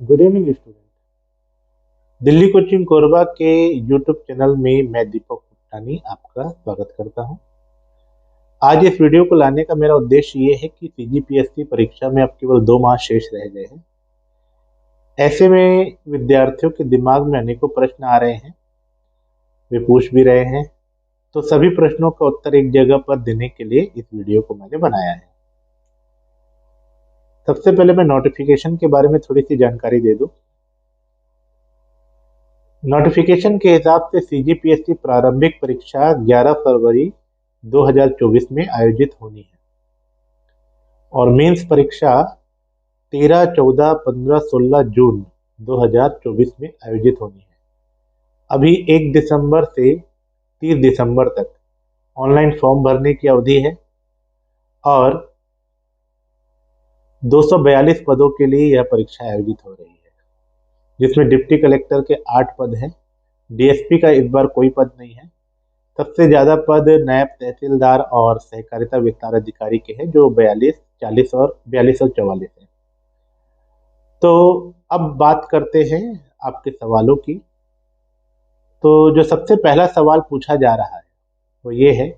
Good evening student. Delhi coaching Korba के YouTube channel में मैं दीपक पुटानी आपका स्वागत करता हूं। आज इस वीडियो को लाने का मेरा उद्देश्य ये है कि सीजीपीएससी परीक्षा में अब केवल 2 माह शेष रह गए हैं। ऐसे में विद्यार्थियों के दिमाग में अनेकों प्रश्न आ रहे हैं, वे पूछ भी रहे हैं। तो सभी प्रश्नों का उत्तर एक जगह पर देने के लिए इस वीडियो को मैंने बनाया है। सबसे पहले मैं नोटिफिकेशन के बारे में थोड़ी सी जानकारी दे दूं। नोटिफिकेशन के हिसाब से सीजीपीएससी प्रारंभिक परीक्षा 11 फरवरी 2024 में आयोजित होनी है और मेंस परीक्षा 13, 14, 15, 16 जून 2024 में आयोजित होनी है। अभी 1 दिसंबर से 30 दिसंबर तक ऑनलाइन फॉर्म भरने की अवधि है और 242 पदों के लिए यह परीक्षा आयोजित हो रही है, जिसमें डिप्टी कलेक्टर के 8 पद हैं। डीएसपी का इस बार कोई पद नहीं है। सबसे ज्यादा पद नायब तहसीलदार और सहकारिता विस्तार अधिकारी के हैं, जो 42, 40 और 44 है। तो अब बात करते हैं आपके सवालों की। तो जो सबसे पहला सवाल पूछा जा रहा है वो ये है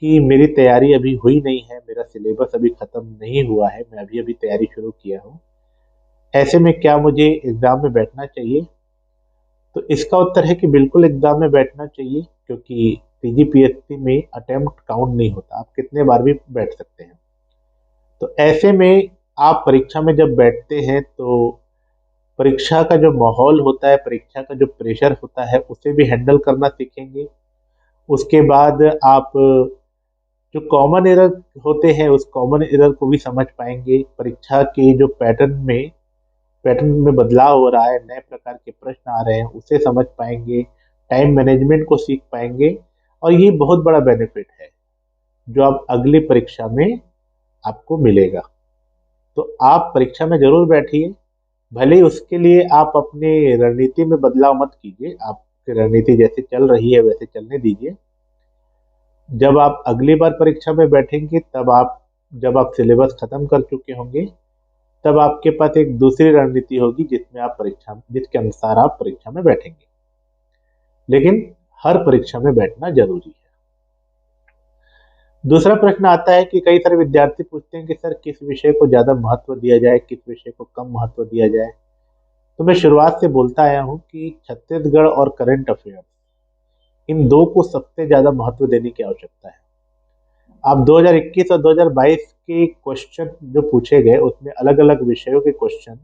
कि मेरी तैयारी अभी हुई नहीं है, मेरा सिलेबस अभी खत्म नहीं हुआ है, मैं अभी अभी तैयारी शुरू किया हूँ। ऐसे में क्या मुझे एग्जाम में बैठना चाहिए? तो इसका उत्तर है कि बिल्कुल एग्जाम में बैठना चाहिए, क्योंकि सीजीपीएससी में अटेम्प्ट काउंट नहीं होता, आप कितने बार भी बैठ सकते हैं। तो ऐसे में आप परीक्षा में जब बैठते हैं तो परीक्षा का जो माहौल होता है, परीक्षा का जो प्रेशर होता है, उसे भी हैंडल करना सीखेंगे। उसके बाद आप जो कॉमन एरर होते हैं उस कॉमन एरर को भी समझ पाएंगे। परीक्षा के जो पैटर्न में बदलाव हो रहा है, नए प्रकार के प्रश्न आ रहे हैं, उसे समझ पाएंगे। टाइम मैनेजमेंट को सीख पाएंगे और ये बहुत बड़ा बेनिफिट है जो आप अगली परीक्षा में आपको मिलेगा। तो आप परीक्षा में जरूर बैठिए, भले ही उसके लिए आप अपने रणनीति में बदलाव मत कीजिए। आपकी रणनीति जैसे चल रही है वैसे चलने दीजिए। जब आप अगली बार परीक्षा में बैठेंगे जब आप सिलेबस खत्म कर चुके होंगे, तब आपके पास एक दूसरी रणनीति होगी जिसके अनुसार आप परीक्षा में बैठेंगे। लेकिन हर परीक्षा में बैठना जरूरी है। दूसरा प्रश्न आता है कि कई सारे विद्यार्थी पूछते हैं कि सर किस विषय को ज्यादा महत्व दिया जाए, किस विषय को कम महत्व दिया जाए। तो मैं शुरुआत से बोलता आया हूं कि छत्तीसगढ़ और करंट अफेयर्स, इन दो को सबसे ज्यादा महत्व देने की आवश्यकता है। आप 2021 और 2022 के क्वेश्चन जो पूछे गए उसमें अलग अलग विषयों के क्वेश्चन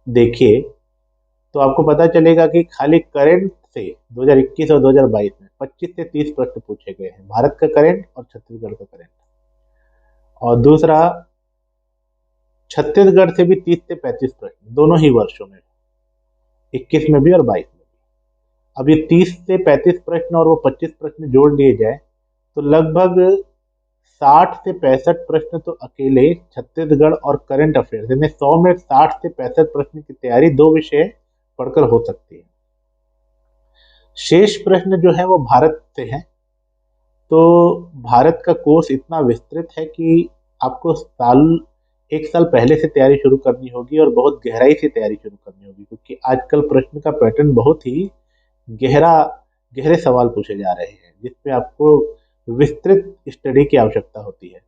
देखिए, तो आपको पता चलेगा कि खाली करंट से 2021 और 2022 में 25 से 30 प्रश्न पूछे गए हैं, भारत का करंट और छत्तीसगढ़ का करंट। और दूसरा, छत्तीसगढ़ से भी 30 से 35 प्रश्न दोनों ही वर्षों में, 21 में भी और 22 में भी। अब ये 30 से 35 प्रश्न और वो 25 प्रश्न जोड़ लिए जाए तो लगभग 60 से 65 प्रश्न तो अकेले छत्तीसगढ़ और करंट अफेयर्स, यानी 100 में 60 से 65 प्रश्न की तैयारी दो विषय पढ़कर हो सकती है। शेष प्रश्न जो है वो भारत से हैं। तो भारत का कोर्स इतना विस्तृत है कि आपको 1 साल पहले से तैयारी शुरू करनी होगी और बहुत गहराई से तैयारी शुरू करनी होगी, क्योंकि आजकल प्रश्न का पैटर्न बहुत ही गहरा गहरे सवाल पूछे जा रहे हैं, जिसमें आपको विस्तृत स्टडी की आवश्यकता होती है।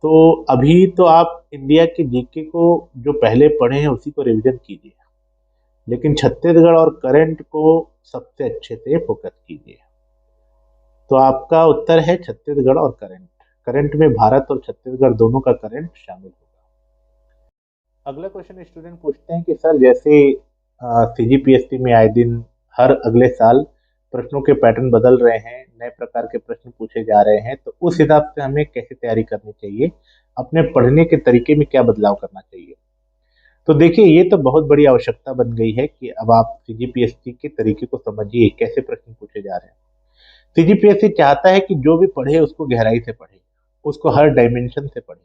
तो अभी तो आप इंडिया के जीके को जो पहले पढ़े हैं उसी को रिवीजन कीजिए, लेकिन छत्तीसगढ़ और करंट को सबसे अच्छे से फोकस कीजिए। तो आपका उत्तर है छत्तीसगढ़ और करंट। करंट में भारत और छत्तीसगढ़ दोनों का करंट शामिल होगा। अगला क्वेश्चन स्टूडेंट पूछते हैं कि सर जैसे सीजीपीएससी में आए दिन हर अगले साल प्रश्नों के पैटर्न बदल रहे हैं, नए प्रकार के प्रश्न पूछे जा रहे हैं, तो उस हिसाब से हमें कैसे तैयारी करनी चाहिए, अपने पढ़ने के तरीके में क्या बदलाव करना चाहिए। तो देखिए, ये तो बहुत बड़ी आवश्यकता बन गई है कि अब आप सीजीपीएससी के तरीके को समझिए, कैसे प्रश्न पूछे जा रहे हैं। सीजीपीएससी चाहता है कि जो भी पढ़े उसको गहराई से पढ़े, उसको हर डायमेंशन से पढ़े।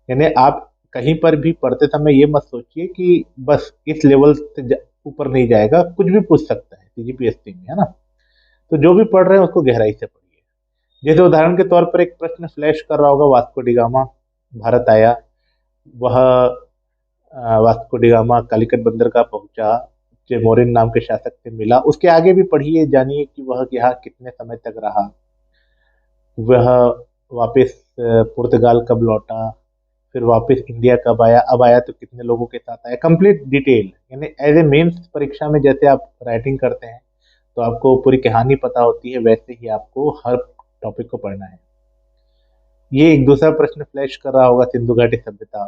यानी आप कहीं पर भी पढ़ते समय ये मत सोचिए कि बस इस लेवल से ऊपर नहीं जाएगा, कुछ भी पूछ सकता है सीजीपीएससी में, है ना। तो जो भी पढ़ रहे हैं उसको गहराई से पढ़िए। जैसे उदाहरण के तौर पर एक प्रश्न फ्लैश कर रहा होगा, वास्को डिगामा भारत आया, वह वास्को डी गामा कालीकट बंदरगाह पहुंचा, जेमोरिन नाम के शासक से मिला। उसके आगे भी पढ़िए, जानिए कि वह यहाँ कितने समय तक रहा, वह वापस पुर्तगाल कब लौटा, फिर वापस इंडिया कब आया, अब आया तो कितने लोगों के साथ आया, कंप्लीट डिटेल। यानी एज ए मेंस परीक्षा में जैसे आप राइटिंग करते हैं तो आपको पूरी कहानी पता होती है, वैसे ही आपको हर टॉपिक को पढ़ना है। ये एक दूसरा प्रश्न फ्लैश कर रहा होगा, सिंधु घाटी सभ्यता।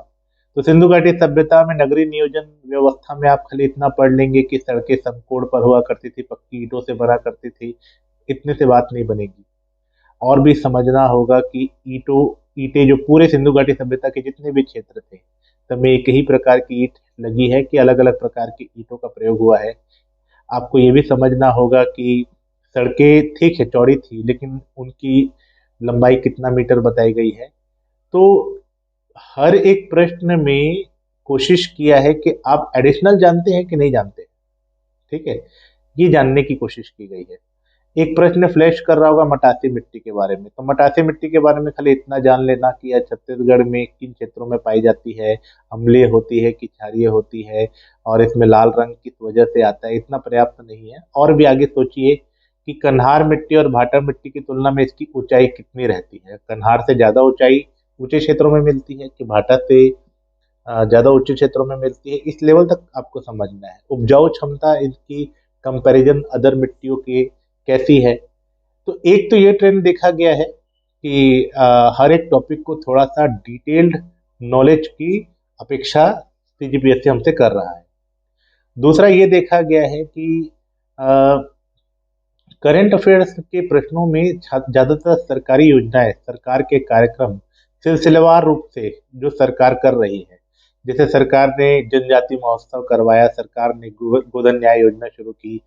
तो सिंधु घाटी सभ्यता में नगरीय नियोजन व्यवस्था में आप खाली इतना पढ़ लेंगे कि सड़कें समकोण पर हुआ करती थी, पक्की ईंटों से बना करती थी, इतने से बात नहीं बनेगी। और भी समझना होगा कि ईंटें जो पूरे सिंधु घाटी सभ्यता के जितने भी क्षेत्र थे, सब में एक ही प्रकार की ईंट लगी है कि अलग अलग प्रकार की ईंटों का प्रयोग हुआ है। आपको ये भी समझना होगा कि सड़कें ठीक है चौड़ी थी, लेकिन उनकी लंबाई कितना मीटर बताई गई है। तो हर एक प्रश्न में कोशिश किया है कि आप एडिशनल जानते हैं कि नहीं जानते, ठीक है, ये जानने की कोशिश की गई है। एक प्रश्न फ्लैश कर रहा होगा मटासी मिट्टी के बारे में, तो मटासी मिट्टी के बारे में खाली इतना जान लेना कि यह छत्तीसगढ़ में किन क्षेत्रों में पाई जाती है, अम्लीय होती है कि क्षारीय होती है, और इसमें लाल रंग किस वजह से आता है, इतना पर्याप्त नहीं है। और भी आगे सोचिए कि कन्हार मिट्टी और भाटा मिट्टी की तुलना में इसकी ऊंचाई कितनी रहती है, कन्हार से ज्यादा ऊंचाई ऊंचे क्षेत्रों में मिलती है कि भाटा से ज्यादा ऊंचे क्षेत्रों में मिलती है, इस लेवल तक आपको समझना है। उपजाऊ क्षमता इसकी कंपैरिजन अदर मिट्टियों के कैसी है। तो एक तो ये ट्रेंड देखा गया है कि हर एक टॉपिक को थोड़ा सा डिटेल्ड नॉलेज की अपेक्षा सीजीपीएससी हमसे कर रहा है। दूसरा ये देखा गया है कि करंट अफेयर्स के प्रश्नों में ज्यादातर सरकारी योजनाएं, सरकार के कार्यक्रम सिलसिलेवार रूप से जो सरकार कर रही है, जैसे सरकार ने जनजाति महोत्सव करवाया, सरकार ने गोधन न्याय योजना शुरू की,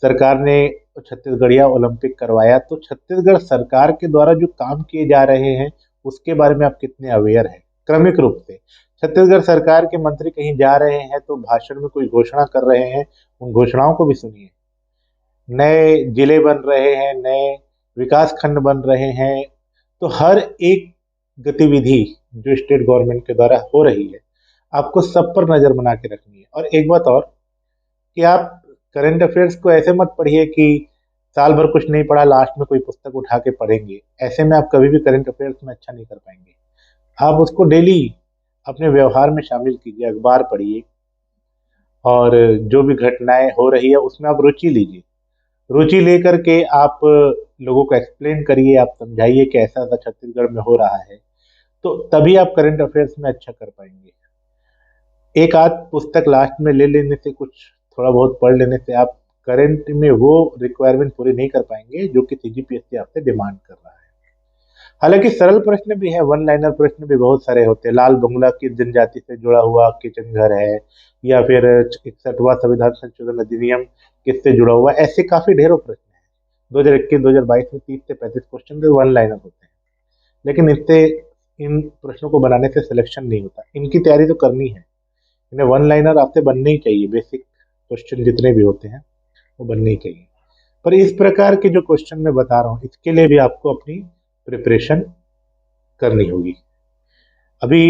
सरकार ने छत्तीसगढ़िया ओलंपिक करवाया। तो छत्तीसगढ़ सरकार के द्वारा जो काम किए जा रहे हैं उसके बारे में आप कितने अवेयर हैं। क्रमिक रूप से छत्तीसगढ़ सरकार के मंत्री कहीं जा रहे हैं तो भाषण में कोई घोषणा कर रहे हैं, उन घोषणाओं को भी सुनिए। नए जिले बन रहे हैं, नए विकास खंड बन रहे हैं, तो हर एक गतिविधि जो स्टेट गवर्नमेंट के द्वारा हो रही है आपको सब पर नजर बना के रखनी है। और एक बात और कि आप करंट अफेयर्स को ऐसे मत पढ़िए कि साल भर कुछ नहीं पढ़ा, लास्ट में कोई पुस्तक उठा के पढ़ेंगे, ऐसे में आप कभी भी करंट अफेयर्स में अच्छा नहीं कर पाएंगे। आप उसको डेली अपने व्यवहार में शामिल कीजिए, अखबार पढ़िए, और जो भी घटनाएं हो रही है उसमें आप रुचि लीजिए। रुचि लेकर के आप लोगों को एक्सप्लेन करिए, आप समझाइए कि ऐसा ऐसा छत्तीसगढ़ में हो रहा है, तो तभी आप करंट अफेयर्स में अच्छा कर पाएंगे। एक आध पुस्तक लास्ट में ले लेने से, कुछ थोड़ा बहुत पढ़ लेने से आप करंट में वो रिक्वायरमेंट पूरी नहीं कर पाएंगे जो कि सीजीपीएससी आपसे डिमांड कर रहा है। हालांकि सरल प्रश्न भी है, वन लाइनर प्रश्न भी बहुत सारे होते हैं। लाल बंगला किस जनजाति से जुड़ा हुआ किचन घर है, या फिर 61वां संविधान संशोधन अधिनियम किससे जुड़ा हुआ है, ऐसे काफी ढेरों प्रश्न हैं। 2021-2022 में 30 से 35 क्वेश्चन तो वन लाइनर होते हैं, लेकिन इससे इन प्रश्नों को बनाने से सिलेक्शन नहीं होता। इनकी तैयारी तो करनी है, इन्हें वन लाइनर आपसे बनने ही चाहिए, बेसिक क्वेश्चन जितने भी होते हैं वो बनने ही चाहिए। पर इस प्रकार के जो क्वेश्चन मैं बता रहा हूँ इसके लिए भी आपको अपनी प्रिपरेशन करनी होगी। अभी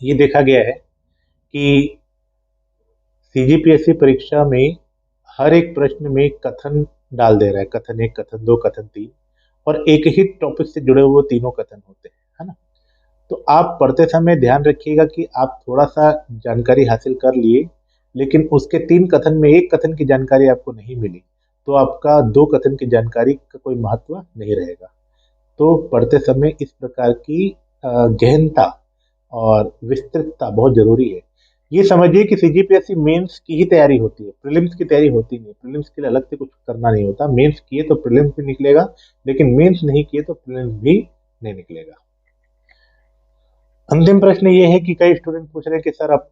ये देखा गया है कि सीजीपीएससी परीक्षा में हर एक प्रश्न में कथन डाल दे रहा है, कथन 1, कथन 2, कथन 3, और एक ही टॉपिक से जुड़े हुए तीनों कथन होते हैं, है ना। तो आप पढ़ते समय ध्यान रखिएगा कि आप थोड़ा सा जानकारी हासिल कर लिए, लेकिन उसके 3 कथन में एक कथन की जानकारी आपको नहीं मिली, तो आपका 2 कथन की जानकारी का कोई महत्व नहीं रहेगा। तो पढ़ते समय इस प्रकार की गहनता और विस्तृतता बहुत जरूरी है। ये समझिए कि सीजीपीएससी मेंस की ही तैयारी होती है, प्रीलिम्स की तैयारी होती नहीं। प्रीलिम्स के लिए अलग से कुछ करना नहीं होता, मेंस किए तो प्रीलिम्स भी निकलेगा, लेकिन मेंस नहीं किए तो प्रीलिम्स भी नहीं निकलेगा। अंतिम प्रश्न ये है कि कई स्टूडेंट पूछ रहे हैं कि सर अब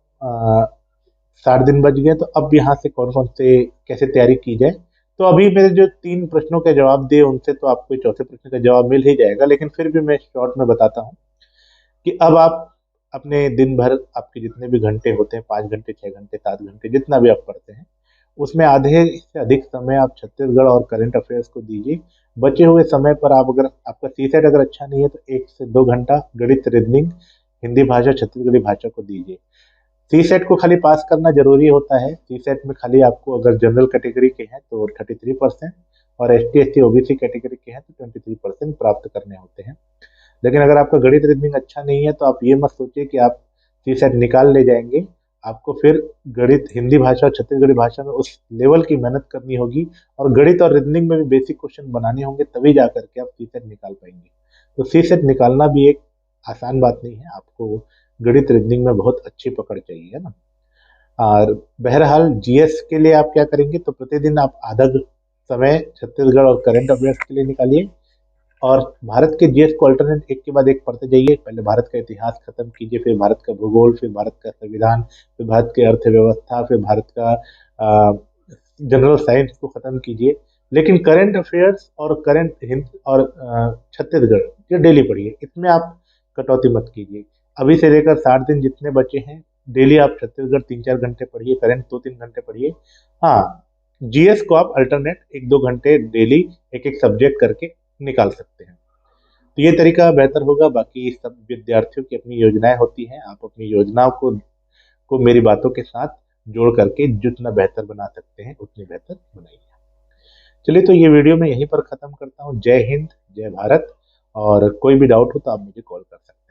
60 दिन बच गए, तो अब यहाँ से कौन कौन से कैसे तैयारी की जाए। तो अभी मेरे जो 3 प्रश्नों के जवाब दिए उनसे तो आपको चौथे प्रश्न का जवाब मिल ही जाएगा, लेकिन फिर भी मैं शॉर्ट में बताता हूँ कि अब आप अपने दिन भर आपके जितने भी घंटे होते हैं, 5 घंटे, 6 घंटे, 7 घंटे, जितना भी आप पढ़ते हैं, उसमें आधे से अधिक समय आप छत्तीसगढ़ और करंट अफेयर्स को दीजिए। बचे हुए समय पर आप, अगर आपका सीसेट अगर अच्छा नहीं है तो 1 से 2 घंटा गणित, रीजनिंग हिंदी भाषा छत्तीसगढ़ी भाषा को दीजिए। सी सेट को खाली पास करना जरूरी होता है। सी सेट में खाली आपको अगर जनरल कैटेगरी के हैं तो 33% और ST SC OBC कैटेगरी के हैं तो 23% प्राप्त करने होते हैं। लेकिन अगर आपका गणित रीजनिंग अच्छा नहीं है तो आप ये मत सोचिए कि आप सी सेट निकाल ले जाएंगे। आपको फिर गणित हिंदी भाषा और छत्तीसगढ़ी भाषा में उस लेवल की मेहनत करनी होगी और गणित और रीजनिंग में भी बेसिक क्वेश्चन बनाने होंगे, तभी जा करके आप सी सेट निकाल पाएंगे। तो सी सेट निकालना भी एक आसान बात नहीं है, आपको गणित रीजनिंग में बहुत अच्छी पकड़ चाहिए, है ना। और बहरहाल जीएस के लिए आप क्या करेंगे, तो प्रतिदिन आप आधा समय छत्तीसगढ़ और करंट अफेयर्स के लिए निकालिए और भारत के जीएस को अल्टरनेट एक के बाद एक पढ़ते जाइए। पहले भारत का इतिहास खत्म कीजिए, फिर भारत का भूगोल, फिर भारत का संविधान, फिर भारत की अर्थव्यवस्था, फिर भारत का जनरल साइंस को खत्म कीजिए। लेकिन करंट अफेयर्स और करंट हिंद और छत्तीसगढ़ ये डेली पढ़िए, इसमें आप कटौती मत कीजिए। अभी से लेकर 60 दिन जितने बचे हैं, डेली आप छत्तीसगढ़ 3-4 घंटे पढ़िए, करंट 2-3 घंटे पढ़िए। हाँ, जीएस को आप अल्टरनेट 1-2 घंटे डेली एक एक सब्जेक्ट करके निकाल सकते हैं। तो ये तरीका बेहतर होगा। बाकी सब विद्यार्थियों की अपनी योजनाएं होती हैं, आप अपनी योजनाओं को मेरी बातों के साथ जोड़ करके जितना बेहतर बना सकते हैं उतनी बेहतर बनाइए। चलिए, तो ये वीडियो मैं यहीं पर ख़त्म करता हूँ। जय हिंद, जय भारत। और कोई भी डाउट हो तो आप मुझे कॉल कर सकते हैं।